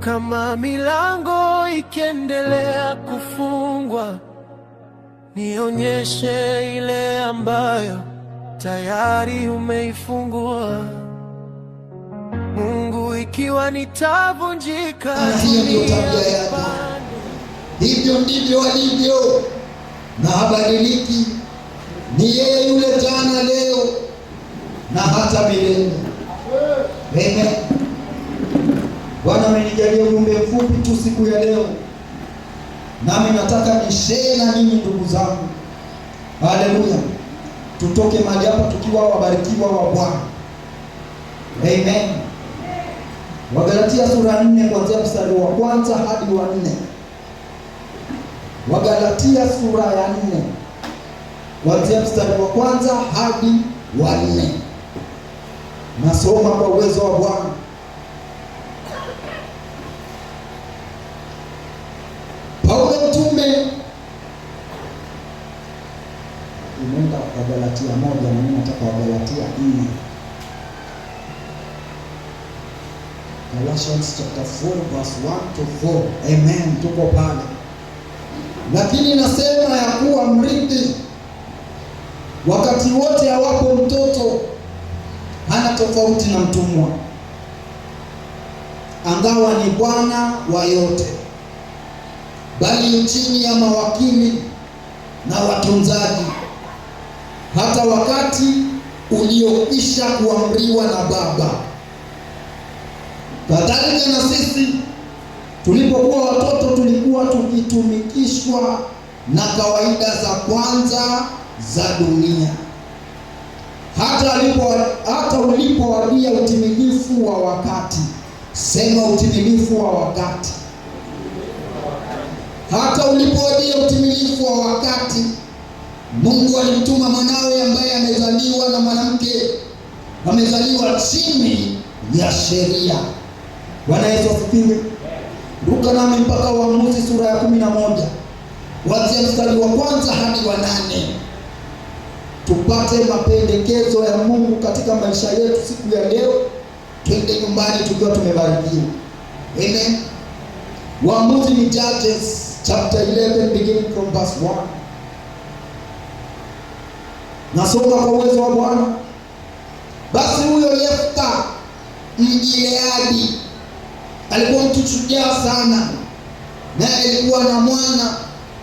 kama milango ikiendelea kufungwa, nionyeshe ile ambayo tayari umeifungua. Mungu, ikiwa nitavunjika, hivyo ndivyo alivyo na habadiliki. Ni yeye yule jana, leo na hata milele. Amen. Bwana amenijalia ujumbe mfupi tu siku ya leo, nami nataka nishare na ninyi ndugu zangu. Haleluya. Tutoke mahali hapa tukiwa wabarikiwa wa Bwana. Amen. Wagalatia sura 4 kuanzia mstari wa 1 hadi wa 4. Wagalatia sura ya 4 kuanzia mstari wa 1 hadi wa 4. Nasoma kwa uwezo wa Bwana. Paulo mtume, imeenda kwa Galatia 1 na mimi nataka Wagalatia 4. Galatians chapter 4 verse 1 to 4. Amen, tuko pale. Lakini nasema ya kuwa mrithi wakati wote hawapo mtoto hana tofauti na mtumwa, angawa ni bwana wa yote, bali chini ya mawakili na watunzaji, hata wakati uliokwisha kuamriwa na Baba. Kadhalika na sisi tulipokuwa watoto tulikuwa tukitumikishwa na kawaida za kwanza za dunia, hata ulipowadia utimilifu wa wakati. Sema utimilifu wa wakati. Hata ulipowadia utimilifu wa wakati, Mungu alimtuma mwanawe ambaye amezaliwa na mwanamke, amezaliwa chini ya sheria. Bwana Yesu asifiwe. Ruka nami mpaka Waamuzi sura ya 11 kuanzia mstari wa 1 hadi wa 8. Tupate mapendekezo ya Mungu katika maisha yetu siku ya leo, twende nyumbani tukiwa tumebarikiwa. Amen. Waamuzi ni Judges chapter 11 beginning from verse 1. Nasoma kwa uwezo wa Bwana. Basi huyo Yefta Mgileadi alikuwa mtu shujaa sana, naye alikuwa na mwana,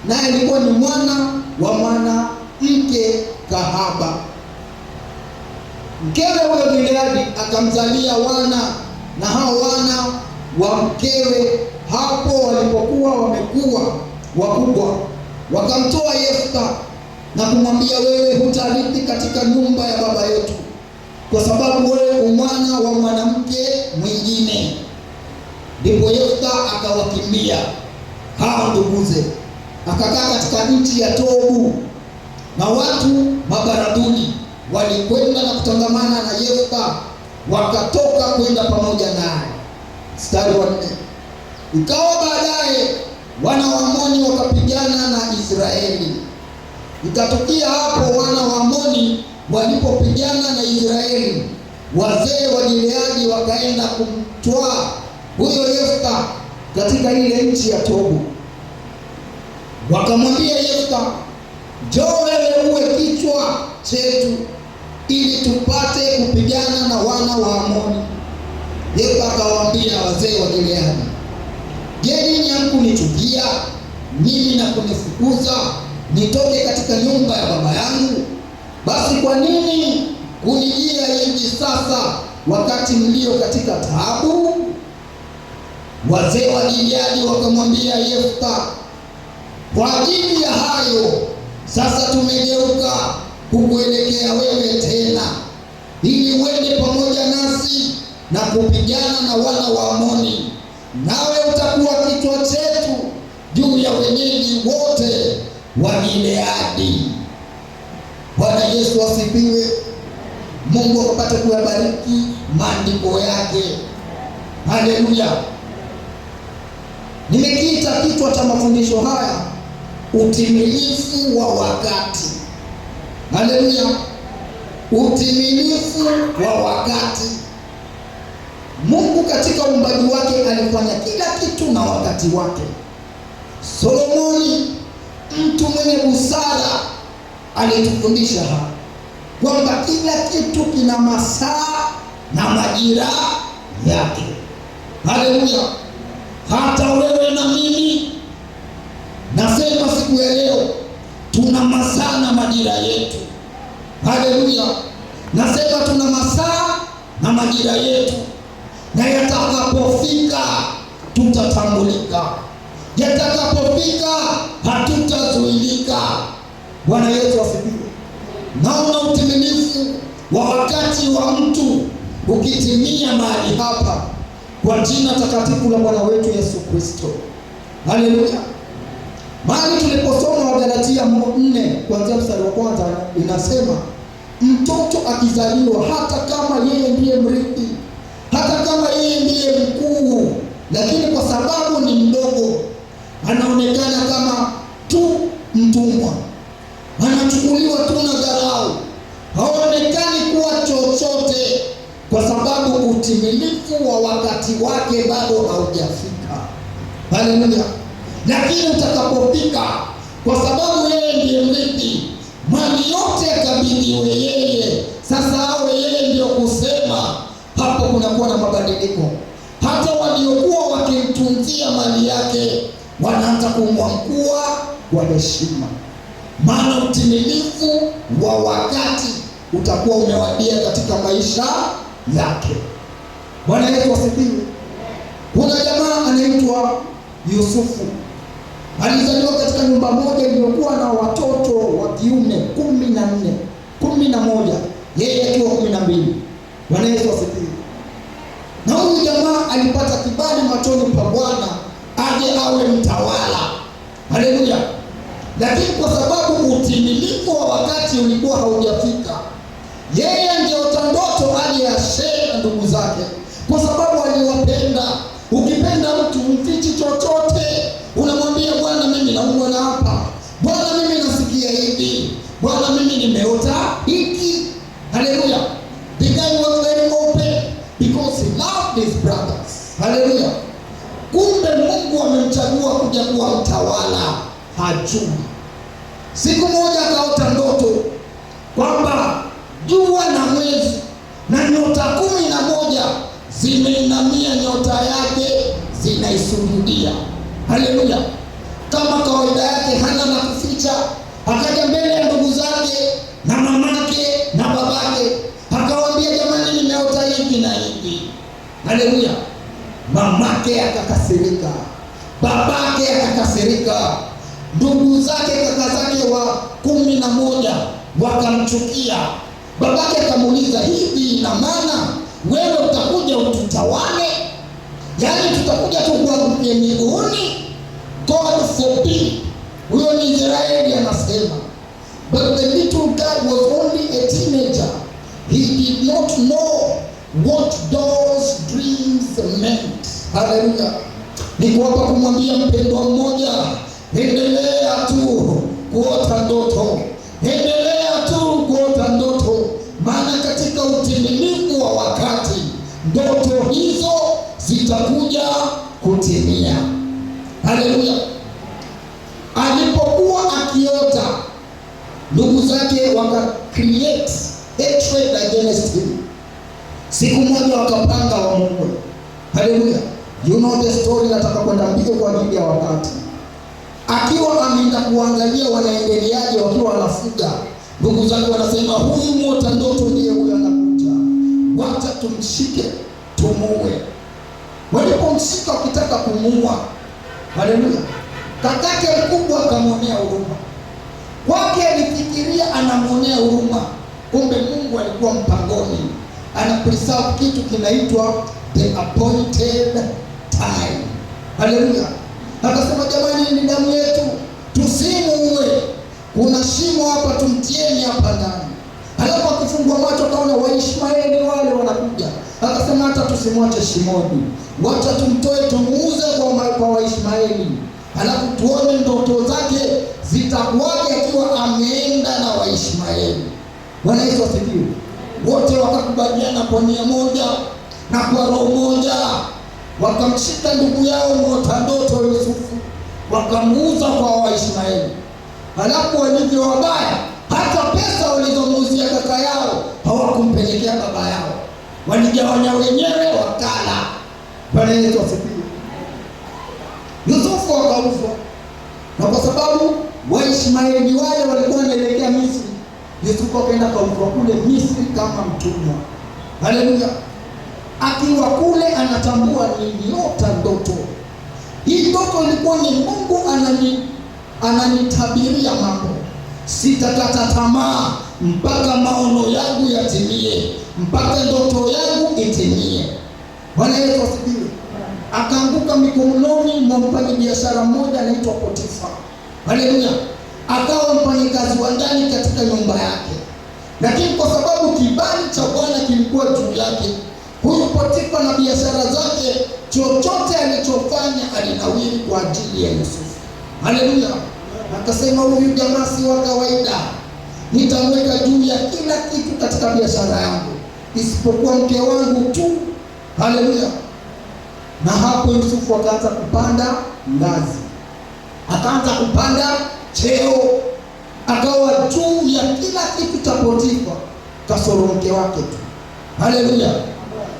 naye alikuwa ni mwana wa mwanamke kahaba. Mkewe huyo Gileadi akamzalia wana, na hao wana wa mkewe hapo walipokuwa wamekuwa wakubwa, wakamtoa Yefta na kumwambia, wewe hutarithi katika nyumba ya baba yetu, kwa sababu wewe mwana wa mwanamke mwingine. Ndipo Yefta akawakimbia hao nduguze, akakaa katika nchi ya Tobu, na watu mabaradhuli walikwenda na kutangamana na Yefta, wakatoka kwenda pamoja naye. Mstari wa 4. Ikawa baadaye wana wa Amoni wakapigana na Israeli. Ikatukia hapo wana wa Amoni walipopigana na Israeli, wazee wa Gileadi wakaenda kumtwaa huyo Yefta katika ile nchi ya Tobu. Wakamwambia Yefta, njoo wewe uwe kichwa chetu ili tupate kupigana na wana wa Amoni. Yefta akawaambia wazee wa Gileadi, je, ninyi hamkunichukia mimi na kunifukuza nitoke katika nyumba ya baba yangu? Basi kwa nini kunijia hivi sasa wakati mlio katika taabu? Wazee wa Gileadi wakamwambia Yefta, kwa ajili ya hayo sasa tumegeuka kukuelekea wewe tena, ili uende pamoja nasi na kupigana na wana wa Amoni, nawe utakuwa kichwa chetu juu ya wenyeji wote wa Gileadi. Bwana Yesu asifiwe. Mungu akapate kuyabariki maandiko yake. Haleluya. Nimekiita kichwa cha mafundisho haya utimilifu wa wakati. Haleluya. Utimilifu wa wakati. Mungu katika uumbaji wake alifanya kila kitu na wakati wake. Solomoni, mtu mwenye busara, alitufundisha hapa kwamba kila kitu kina masaa na majira yake. Haleluya! Hata wewe na mimi, nasema siku ya leo, tuna masaa na majira yetu. Haleluya! Nasema tuna masaa na majira yetu, na yatakapofika tutatambulika, yatakapofika hatutazuilika. Bwana Yesu asifiwe. Naona utimilifu wa wakati wa mtu ukitimia mahali hapa kwa jina takatifu la Bwana wetu Yesu Kristo. Haleluya. Mahali tuliposoma Wagalatia 4 kuanzia mstari wa kwanza inasema, mtoto akizaliwa, hata kama yeye ndiye mrithi, hata kama yeye ndiye mkuu, lakini kwa sababu ni mdogo, anaonekana kama tu mtumwa, anachukuliwa tu na dharau, haonekani kuwa chochote, kwa sababu utimilifu wa wakati wake bado haujafika. Haleluya. Lakini utakapofika, kwa sababu yeye ndiye mrithi, mali yote akabidhiwe yeye. Sasa awe yeye ndio kusema, hapo kunakuwa na mabadiliko. Hata waliokuwa wakimtunzia mali yake wanaanza kumwamkua kwa heshima, maana utimilifu wa wakati utakuwa umewadia katika maisha yake. Bwana Yesu asifiwe. Kuna jamaa anaitwa Yusufu, alizaliwa katika nyumba moja iliyokuwa na watoto wa kiume 11, yeye akiwa 12. Bwana Yesu asifiwe. Na huyu jamaa alipata kibali machoni pa Bwana aje awe mtawala. Haleluya. Lakini kwa sababu utimilifu wa wakati ulikuwa haujafika, yeye angeota ndoto aje ashare na ndugu zake, kwa sababu aliwapenda. Ukipenda mtu mfichi chochote, unamwambia Bwana, mimi naumwa na hapa, Bwana mimi nasikia hivi, Bwana mimi nimeota hiki. Haleluya. The guy was very open because he loved his brothers. Haleluya. Kumbe Mungu amemchagua kuja kuwa mtawala, hajui. Siku moja akaota ndoto kwamba jua na mwezi na nyota 11 zimeinamia nyota yake, zinaisujudia. Haleluya. Kama kawaida yake, hana na kuficha, akaja mbele ya ndugu zake na mamake na babake, akawaambia, jamani, nimeota hivi na hivi. Haleluya. Mamake akakasirika, babake akakasirika, ndugu zake, kaka zake wa 11 wakamchukia. Babake akamuuliza, hivi ina maana wewe utakuja ututawale? Yaani tutakuja tukuangukie miguuni? God forbid. Huyo ni Israeli anasema. But the little guy was only a teenager. He did not know what those dreams meant. Hallelujah. Niko hapa kumwambia mpendwa mmoja, endelea tu kuota ndoto, endelea tu kuota ndoto, maana katika utimilifu wa wakati ndoto hizo zitakuja kutimia. Haleluya. Alipokuwa akiota, ndugu zake waka create hatred against him. Siku moja wakapanga wa Mungu. Haleluya. You know the story, nataka kwenda mbio kwa ajili ya wakati. Akiwa ameenda kuangalia wanaendeleaje wakiwa wanafuga, ndugu zake wanasema, huyu mwota ndoto ndiye huyo anakuja, wacha tumshike tumuue. Walipomshika wakitaka kumuua, haleluya, kakake mkubwa akamwonea huruma. Kwake alifikiria anamwonea huruma, kumbe Mungu alikuwa mpangoni, anapreserve kitu kinaitwa the appointed time. Haleluya. Akasema, jamani, ni damu yetu, tusimuue, kuna shimo hapa, tumtieni hapa ndani. Alafu akifungua macho kaona Waishmaeli wale wanakuja, akasema, hata tusimwache shimoni, wacha tumtoe tumuuze kwa Waishmaeli, alafu tuone ndoto zake zitakuwaje akiwa ameenda na Waishmaeli. Bwana Yesu asifiwe. Wote wakakubaliana kwa nia moja, na kwa roho moja wakamshika ndugu yao mwota ndoto Yusufu, wakamuuza kwa Waishmaeli. Halafu walivyo wabaya, hata pesa walizomuuzia kaka yao hawakumpelekea baba yao, waligawanya wenyewe wakala. Bwana Yesu asifiwe. Yusufu akauzwa, na kwa sababu Waishmaeli wale walikuwa wanaelekea Misri, Yusufu akaenda kauzwa kule Misri kama mtumwa. Haleluya. Akiwa kule anatambua niliota ndoto. Hii ndoto ilikuwa ni Mungu ananitabiria mambo. Sitakata tamaa mpaka maono yangu yatimie, mpaka ndoto yangu itimie. Bwana Yesu asifiwe. Akaanguka mikononi mwa mfanyabiashara mmoja anaitwa Potifa. Haleluya. Akawa mfanyakazi wa ndani katika nyumba yake, lakini kwa sababu kibali cha Bwana kilikuwa juu yake, huyu Potifa na biashara zake, chochote alichofanya alinawiri kwa ajili ya Yusufu. Haleluya. Akasema huyu jamaa si wa kawaida, nitamweka juu ya kila kitu katika biashara yangu isipokuwa mke wangu tu. Haleluya. Na hapo Yusufu akaanza kupanda ngazi, akaanza kupanda cheo, akawa juu ya kila kitu cha Potifa kasoro mke wake tu. Haleluya.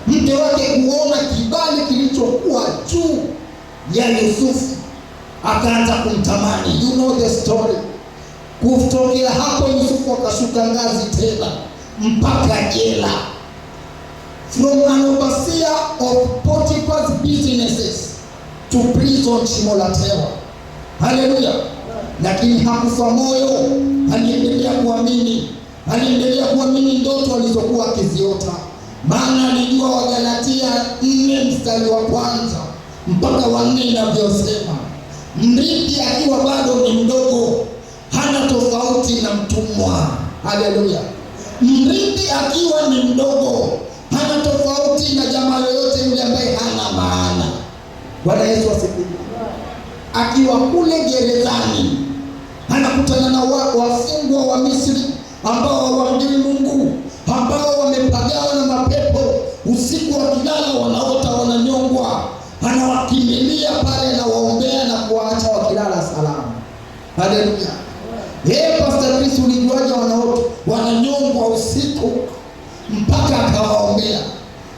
Mke wake kuona kibali kilichokuwa juu ya Yusufu akaanza kumtamani. You know the story. Kutokea hapo Yusufu akashuka ngazi tena mpaka jela. From an overseer of Potiphar's businesses to prison Shimolatewa. Haleluya. Lakini hakufa moyo, aliendelea kuamini ndoto alizokuwa akiziota. Maana alijua Wagalatia 4 mstari wa 1 mpaka wa 4 inavyosema, mrithi akiwa bado ni mdogo hana tofauti na mtumwa. Haleluya. Mrithi akiwa ni mdogo hana tofauti na jamaa yoyote yule ambaye hana maana. Bwana Yesu asifiwe. Akiwa kule gerezani anakutana na wafungwa wa Misri ambao hawamjui Mungu, ambao wamepagawa na mapepo. Usiku wakilala wanaota wananyongwa, anawakimbilia pale na waombea na kuwaacha wakilala salama. Haleluya. Pastor Chris, ulijuaje wanaota wananyongwa usiku? Mpaka akawaombea.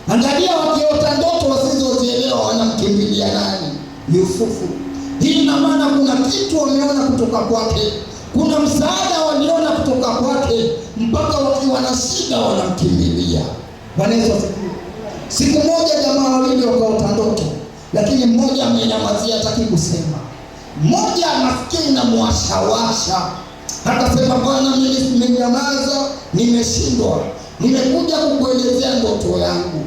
Angalia, wakiota ndoto wasizozielewa wanamkimbilia nani? Yusufu. Hii ina maana kuna kitu wameona kutoka kwake, kuna msaada waliona kutoka kwake, mpaka wakiwa na shida wanamkimbilia. Bwana Yesu asifiwe. Siku moja jamaa wawili wakaota ndoto, lakini mmoja amenyamazia, hataki kusema. Mmoja maskini na mwashawasha akasema, Bwana, mimi nimenyamaza, nimeshindwa, nimekuja kukuelezea ndoto yangu,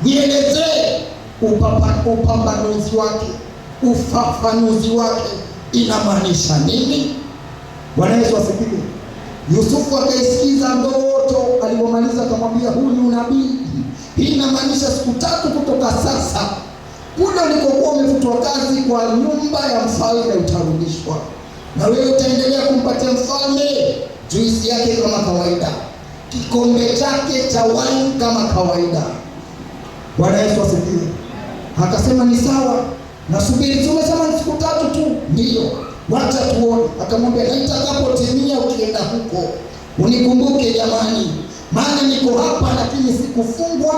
nielezee upambanuzi wake, ufafanuzi wake inamaanisha nini? Bwana Yesu asifiwe. Yusufu akaisikiza ndoto, alipomaliza akamwambia, huu ni unabii. Hii inamaanisha siku 3 kutoka sasa, kule ulikokuwa umefutwa kazi kwa nyumba ya mfalme utarudishwa, na wewe utaendelea kumpatia mfalme juisi yake kama kawaida, kikombe chake cha wine kama kawaida. Bwana Yesu asifiwe. Akasema ni sawa, nasubiri. Tumesema ni siku 3 tu. Ndio, wacha tuone. Akamwambia, nitakapotimia ukienda huko unikumbuke jamani, maana niko hapa lakini sikufungwa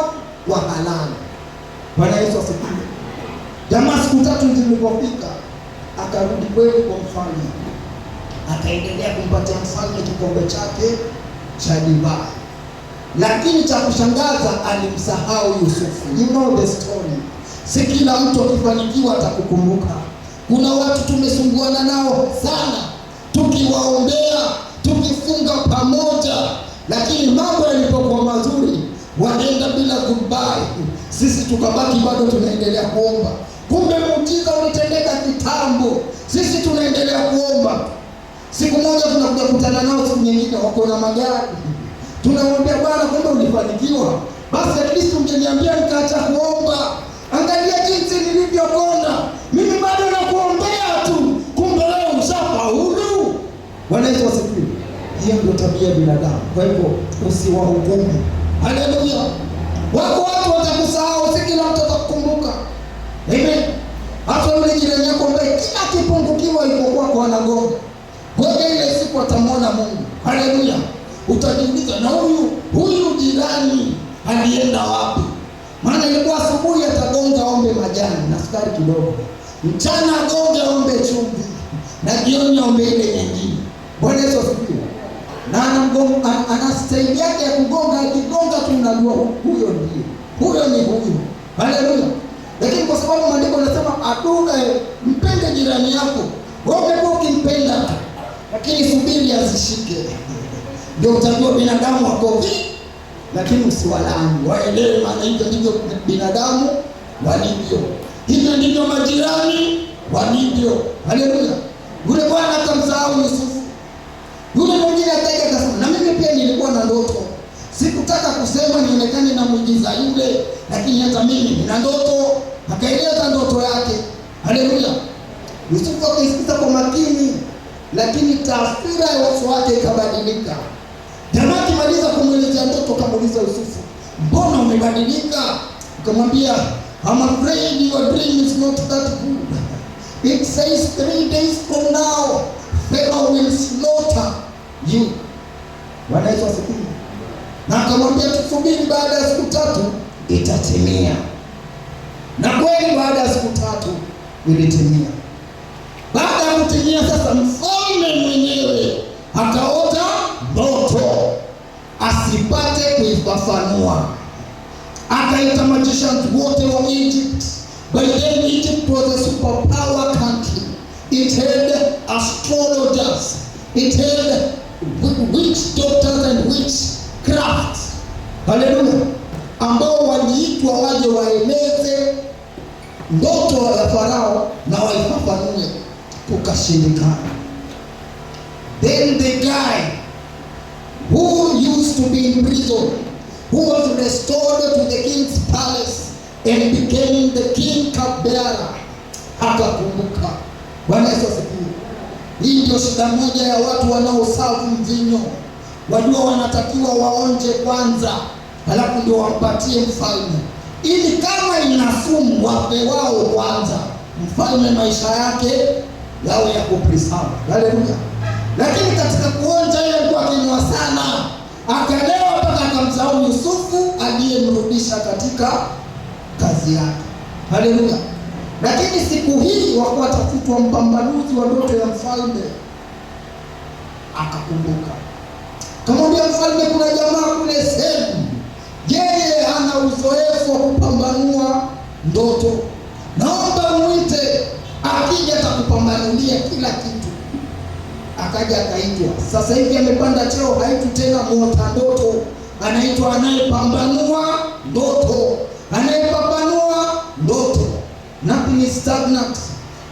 kwa halali. Bwana Yesu asifiwe. Jamaa siku 3 zilipofika akarudi kweli kwa mfalme, akaendelea kumpatia mfalme kikombe chake cha divai. Lakini cha kushangaza alimsahau Yusufu. You know the story. Si kila mtu akifanikiwa atakukumbuka. Kuna watu tumesumbuana nao sana, tukiwaombea, tukifunga pamoja, lakini mambo yalipokuwa mazuri wanaenda bila goodbye. Sisi tukabaki bado tunaendelea kuomba. Kumbe muujiza ulitendeka kitambo, sisi tunaendelea kuomba. Siku moja tunakuja kukutana nao, siku nyingine wako na magari. Tunamwambia, Bwana, kumbe ulifanikiwa, basi at least ungeniambia nikaacha kuomba. Angalia jinsi nilivyokonda, mimi bado nakuombea tu, kumbe leo ushafaulu. Bwana Yesu asifiwe. Hiyo ndio tabia ya binadamu. Kwa hivyo usiwahukumu. Haleluya. Wako watu watakusahau, si kila mtu atakukumbuka. Amen. Hata yule jirani yako ambaye kila kipungukiwa yuko kwako anagonga, ngoja ile siku atamwona Mungu. Haleluya. Utajiuliza, na huyu jirani alienda wapi? Maana ilikuwa asubuhi atagonga ombe majani na sukari kidogo, mchana agonge ombe chumvi, na jioni ombe ile nyingine. Bwana Yesu asifiwe. Na ana staili yake ya kugonga, akigonga tu unajua huyo ndiye. Huyo ni huyo. Haleluya. Lakini kwa sababu maandiko yanasema mpende jirani yako, wewe ukimpenda, lakini subiri azishike. Ndio utajua binadamu wako vipi, lakini usiwalaani. Waelewe maana hivyo ndivyo binadamu walivyo. Hivyo ndivyo majirani walivyo. Haleluya. Yule bwana akamsahau Yusufu. Yule mwingine akaja akasema, na mimi pia nilikuwa na ndoto. Sikutaka kusema nionekane na muujiza yule, lakini hata mimi nina ndoto. Akaeleza ndoto yake. Haleluya. Yusufu akaisikiza kwa makini, lakini taswira ya uso wake ikabadilika. Jamaa akimaliza kumwelezea ndoto, kamuuliza Yusufu, mbona umebadilika? Akamwambia, I'm afraid your dream is not that good. It says 3 days from now Pharaoh will slaughter you. Bwana Yesu asifiwe. Na akamwambia, tusubiri baada ya siku 3 itatimia. Na kweli baada ya siku 3 ilitimia. Baada ya kutimia sasa, mfalme mwenyewe akaota ndoto asipate kuifafanua. Akaita magicians wote wa Egypt. By then Egypt was a superpower country. It had astrologers. It had witch doctors and witchcraft. Haleluya. Ambao waliitwa waje waeleze ndoto ya Farao na waifafanue. Kukashindikana. Then the guy who used to be in prison, who was restored to the king's palace and became the king cupbearer, akakumbuka. Bwana Yesu asifiwe. Hii ndio shida moja ya watu wanaosafu mvinyo. Wajua wanatakiwa waonje kwanza, halafu ndio wampatie mfalme, ili kama inasumu wape wao kwanza, mfalme maisha yake yawe ya kupreserve. Haleluya. Lakini katika kuonja yeye alikuwa akinywa sana, akalewa mpaka akamsahau Yusufu aliyemrudisha katika kazi yake. Haleluya. Lakini siku hii wakuwa tafutwa mpambanuzi wa ndoto ya mfalme, akakumbuka. Kamwambia mfalme, kuna jamaa kule sehemu, yeye hana uzoefu wa kupambanua ndoto, naomba muite, akija atakupambanulia kila kitu. Akaja akaitwa. Sasa hivi amepanda cheo, haitwi tena muota ndoto, anaitwa anayepambanua ndoto. Anayepambanua ndoto. Nothing is stagnant.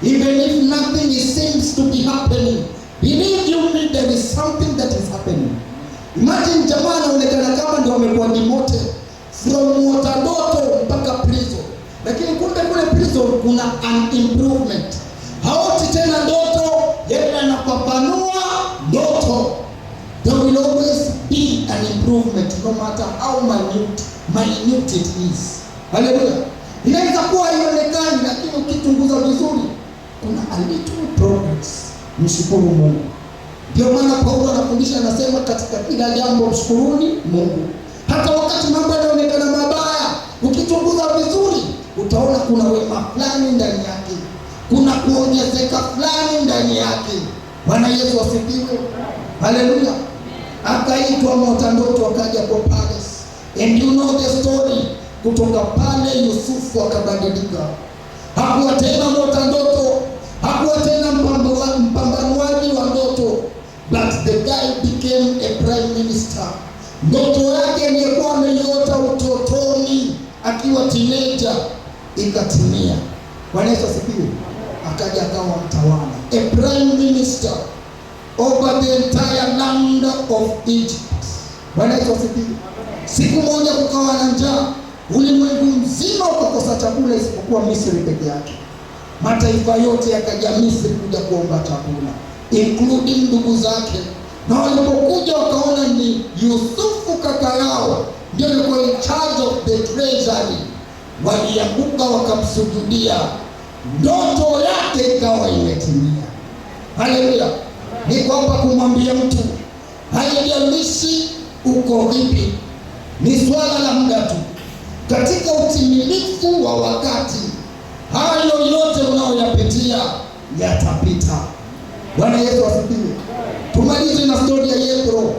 Even if nothing seems to be happening, believe you me, there is something that is happening. Imagine jamaa anaonekana kama ndio amekuwa demoted from muota ndoto mpaka prison, lakini kumbe kule prison kuna an improvement. Haoti tena ndoto, yeye anapambanua ndoto. There will always be an improvement, no matter how minute it is. Haleluya. Inaweza kuwa haionekani, lakini ukichunguza vizuri kuna a little progress. Mshukuru Mungu. Ndio maana Paulo anafundisha, anasema katika kila jambo mshukuruni Mungu. Hata wakati mambo yanaonekana mabaya, ukichunguza vizuri utaona kuna wema fulani ndani yake, kuna kuongezeka fulani ndani yake. Bwana Yesu asifiwe. Haleluya. Akaitwa muota ndoto, akaja kwa palace. And you know the story. Kutoka pale Yusufu akabadilika. Hakuwa tena muota ndoto, hakuwa tena mpambanuaji wa ndoto, but the guy became a prime minister. Ndoto yake aliyekuwa ameiota utotoni akiwa teenager ikatimia. Bwana Yesu asifiwe. Akaja akawa mtawala, a prime minister over the entire land of Egypt. Bwana Yesu asifiwe. Siku moja kukawa na njaa, ulimwengu mzima ukakosa chakula isipokuwa Misri peke yake. Mataifa yote yakaja Misri kuja kuomba chakula, including ndugu zake na walipokuja wakaona ni Yusufu kaka yao ndio yuko in charge of the treasury, walianguka wakamsujudia, ndoto yake ikawa imetimia. Haleluya! Ni kwamba kumwambia mtu haijalishi uko vipi, ni swala la muda tu. Katika utimilifu wa wakati, hayo yote unayoyapitia yatapita. Bwana Yesu asifiwe. Tumalize na story ya Yethro.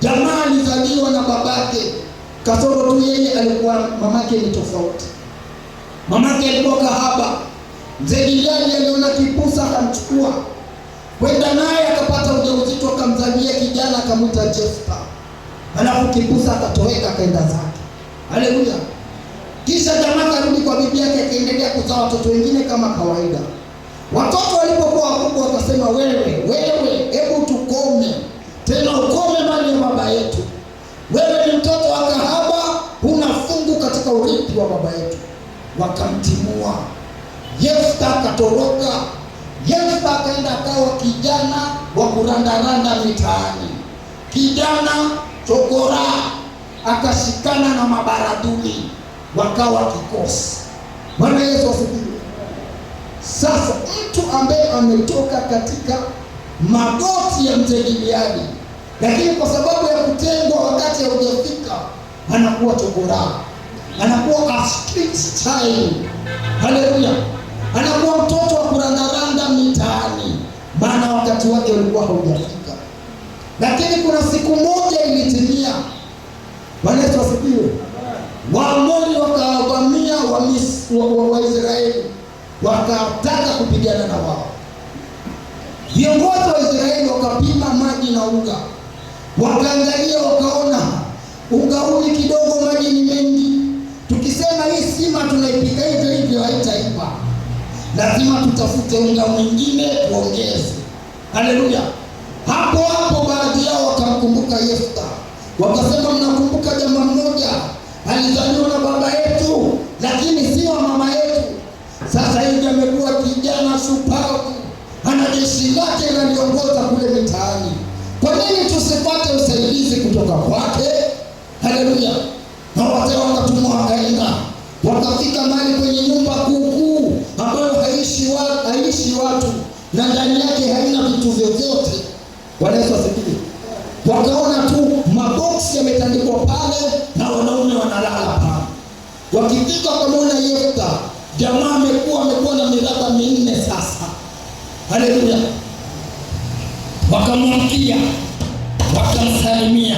Jamaa alizaliwa na babake, kasoro tu yeye alikuwa, mamake ni tofauti. Mamake alikuwa kahaba. Mzee Gileadi aliona kipusa akamchukua kwenda naye, akapata ujauzito, akamzalia kijana, akamwita Jefta. Alafu kipusa akatoweka, akaenda zake. Haleluya. Kisha jamaa karudi kwa bibi yake, akaendelea kuzaa watoto wengine kama kawaida. Watoto walipokuwa wakubwa wakasema, wewe, hebu tukome. Tena ukome mali ya baba yetu. Wewe ni mtoto wa kahaba, huna fungu katika urithi wa baba yetu. Wakamtimua. Yefta akatoroka. Yefta akaenda akawa kijana wa kurandaranda mitaani. Kijana chokora, akashikana na mabaraduli, wakawa kikosi. Bwana Yesu asifiwe. Sasa mtu ambaye ametoka katika magoti ya mzee Gileadi, lakini kwa sababu ya kutengwa wakati haujafika, anakuwa chokora, anakuwa a street child. Haleluya. Anakuwa mtoto wa kurandaranda mitaani, maana wakati wake ulikuwa haujafika. Lakini kuna siku moja ilitimia. Bwana Yesu asifiwe. Waamoni wakawavamia Waisraeli, wakataka kupigana na wao. Viongozi wa Israeli wakapima maji na unga, wakaangalia, wakaona unga huu kidogo, maji ni mengi. Tukisema hii sima tunaipika hivyo haitaiva, lazima tutafute unga mwingine tuongeze. Haleluya. Hapo baadhi yao wakamkumbuka Yefta, wakasema, mnakumbuka jamaa mmoja alizaliwa na baba yetu lakini sio mama yetu. Sasa hivi amekuwa kijana shupavu, ana jeshi lake linaliongoza kule mitaani. Kwa nini tusipate usaidizi kutoka kwake? Haleluya. Na wazee wakatumwa, wakaenda, wakafika mahali kwenye nyumba kuu ambayo haishi watu na ndani yake haina vitu vyovyote. Bwana Yesu asifiwe. Wakaona tu maboksi yametandikwa pale na wanaume wanalala pale. Wakifika wakamwona Yefta, jamaa amekuwa na miraba minne sasa. Haleluya. Wakamwamkia, wakamsalimia,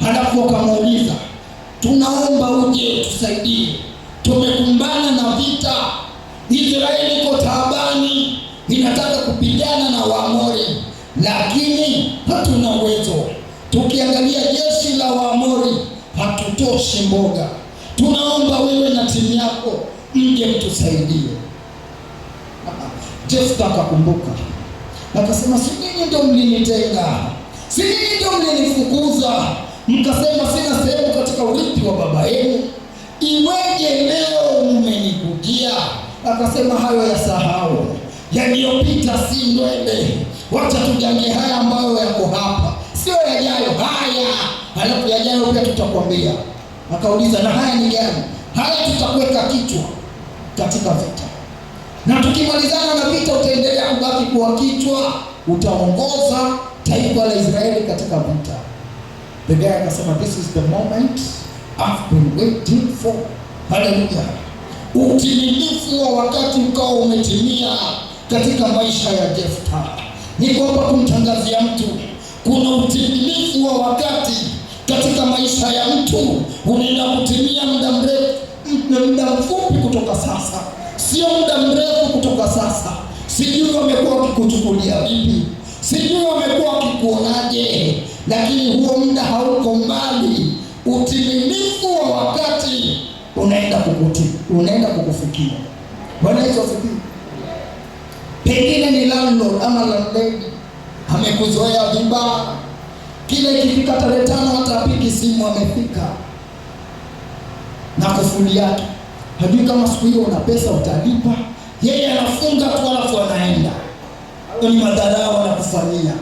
halafu wakamuuliza, tunaomba uje tusaidie, tumekumbana na vita, Israeli iko taabani, inataka kupigana na Waamori, lakini hatuna uwezo. Tukiangalia jeshi la Waamori hatutoshi mboga. Tunaomba wewe na timu yako mje mtusaidie. Jefta akakumbuka, akasema, si ninyi ndio mlinitenga, si ninyi ndio mlinifukuza, mkasema sina sehemu katika urithi wa baba yenu, iweje leo mmenikujia? Akasema, hayo yasahau, yaliyopita si ndwele, wacha tujange haya ambayo yako hapa, sio yajayo. Haya, halafu yajayo pia tutakwambia. Akauliza, na haya ni gani? Haya tutakuweka kichwa katika vita, na tukimalizana na vita utaendelea kubaki kuwa kichwa, utaongoza taifa la Israeli katika vita. The guy akasema, this is the moment I've been waiting for. Haleluya. Utimilifu wa wakati ukawa umetimia katika maisha ya Jefta. Ni kwamba kumtangazia mtu, kuna utimilifu wa wakati katika maisha ya mtu, unaenda kutimia muda mfupi kutoka sasa, sio muda mrefu kutoka sasa. Sijui wamekuwa wakikuchukulia vipi, sijui wamekuwa wakikuonaje, lakini huo muda hauko mbali. Utimilifu wa wakati unaenda kukufikia. Bwana Yesu asifiwe. Pengine ni landlord ama landlady amekuzoea vibaya, kile ikifika tarehe 5 hata apiki simu amefika na kufuli yake, hajui kama siku hiyo una pesa utalipa. Yeye anafunga tu alafu anaenda. Ni madharau anakufanyia.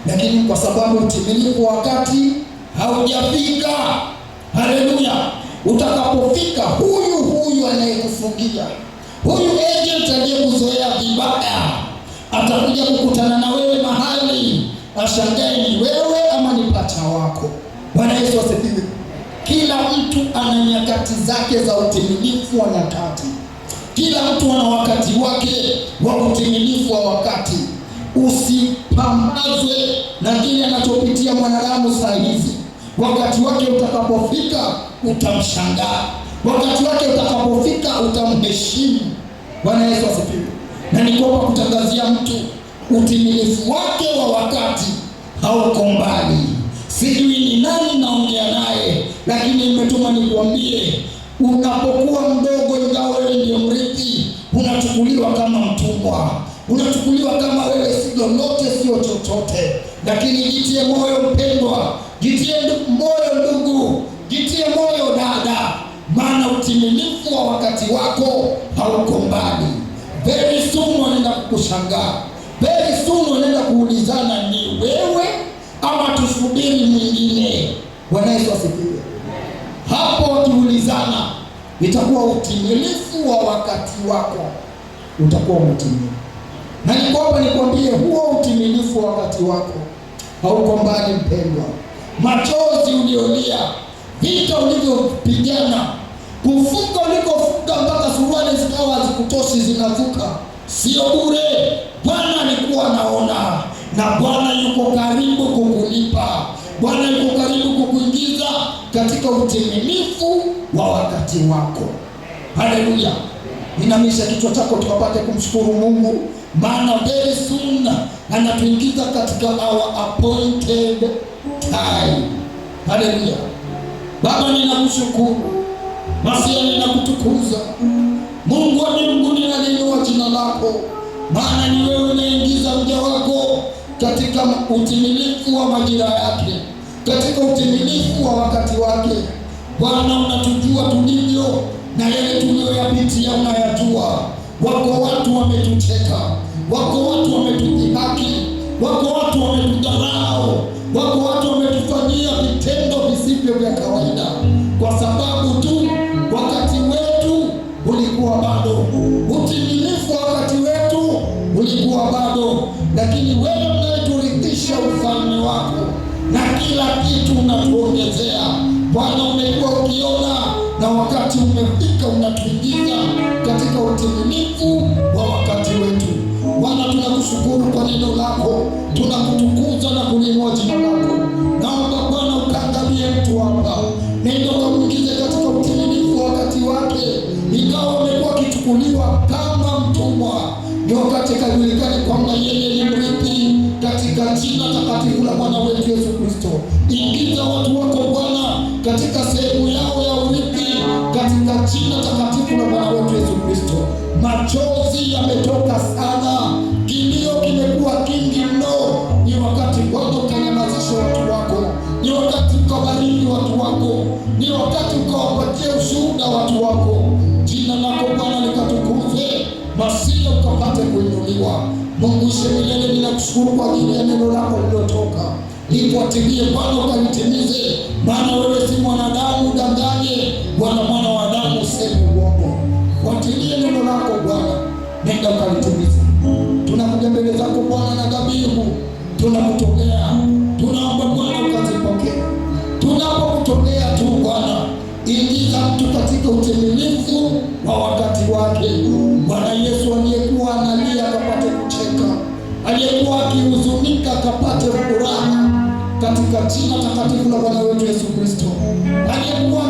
lakini kwa sababu utimilifu wa wakati haujafika. Haleluya! Utakapofika, huyu anayekufungia, huyu agent aliyekuzoea vibaya atakuja kukutana na wewe mahali, ashangae ni wewe ama ni pacha wako. Bwana Yesu asifiwe. Kila mtu ana nyakati zake za utimilifu wa nyakati. Kila mtu ana wakati wake wa utimilifu wa wakati. Usipambazwe na kile anachopitia mwanadamu saa hizi. Wakati wake utakapofika utamshangaa. Wakati wake utakapofika utamheshimu. Bwana Yesu asifiwe. Na nikopa kutangazia mtu, utimilifu wake wa wakati hauko mbali. Sijui ni nani naongea naye, lakini nimetuma nikuambie, unapokuwa mdogo, ingawa wewe ndiye mrithi, unachukuliwa kama mtumwa, unachukuliwa kama wewe si lolote, sio chochote. Lakini jitie moyo mpendwa, jitie moyo ndugu, jitie moyo dada, maana utimilifu wa wakati wako hauko mbali. Very soon wanaenda kukushangaa. Very soon wanaenda kuulizana, ni wewe ama tusubiri mwingine? Bwana Yesu asifiwe. Hapo wakiulizana, itakuwa utimilifu wa wakati wako utakuwa umetimia. Na niko hapa nikwambie, huo utimilifu wa wakati wako hauko mbali mpendwa. Machozi uliolia, vita ulivyopigana, kufunga ulikofunga mpaka suruali zikawa hazikutoshi zinavuka, sio bure. Bwana alikuwa anaona, na Bwana yuko karibu kukulipa. Bwana yuko karibu kukuingiza katika utimilifu wa wakati wako. Haleluya. Inamisha kichwa chako tukapate kumshukuru Mungu, maana very soon anatuingiza katika our appointed time. Haleluya. Baba, ninakushukuru, Masia ninakutukuza. Mungu wa mbinguni, naliinua jina lako, maana ni wewe unaingiza mja wako katika utimilifu wa majira yake, katika utimilifu wa wakati wake. Bwana, unatujua tulivyo na yale tuliyoyapitia unayajua. Wako watu wametucheka, wako watu wametudhihaki, wako watu wametudharau, wako watu wametufanyia vitendo visivyo vya kawaida, kwa sababu tu wakati wetu ulikuwa bado, utimilifu wa wakati wetu ulikuwa bado. Lakini wewe unayeturithisha ufalme wako na kila kitu unatuongezea. Bwana, umekuwa ukiona na wakati umefika unatuingiza katika utimilifu wa wakati wetu. Bwana, tunakushukuru kwa neno lako, tunakutukuza na kuliinua jina lako. Naomba Bwana ukaangalie mtu hapa, nenda ukamwingize katika utimilifu wa wakati wake. Ingawa umekuwa akichukuliwa kama mtumwa, ni wakati kajulikani kwamba yeye ni mrithi, katika jina takatifu la Bwana wetu Yesu Kristo. Ingiza watu wako Bwana katika sehemu yao ya urithi, katika jina takatifu la Bwana wetu Yesu Kristo. Machozi yametoka sana, kilio kimekuwa kingi mno. Ni wakati Bwana ukanyamazisha watu wako, ni wakati ukabariki watu wako, ni wakati ukawapatia ushuhuda watu wako. Jina lako Bwana likatukuzwe, Masia ukapate kuinuliwa. Mungu ishe milele, ninakushukuru kwa ajili ya neno lako lililotoka. Lifuatilie Bwana ukalitimize, maana wewe si mwanadamu udanganye, Bwana mwana wa Adamu useme uongo. Fuatilie neno lako Bwana, nenda ukalitimize. Tunakuja mbele zako Bwana na dhabihu tunakutolea, tunaomba Bwana ukazipokee. Tunapokutolea tu Bwana, ingiza mtu katika utimilifu wa wakati wake. Bwana Yesu, aliyekuwa analia akapate kucheka, aliyekuwa akihuzunika akapate furaha, katika jina takatifu la Bwana wetu Yesu Kristo. Aliyekuwa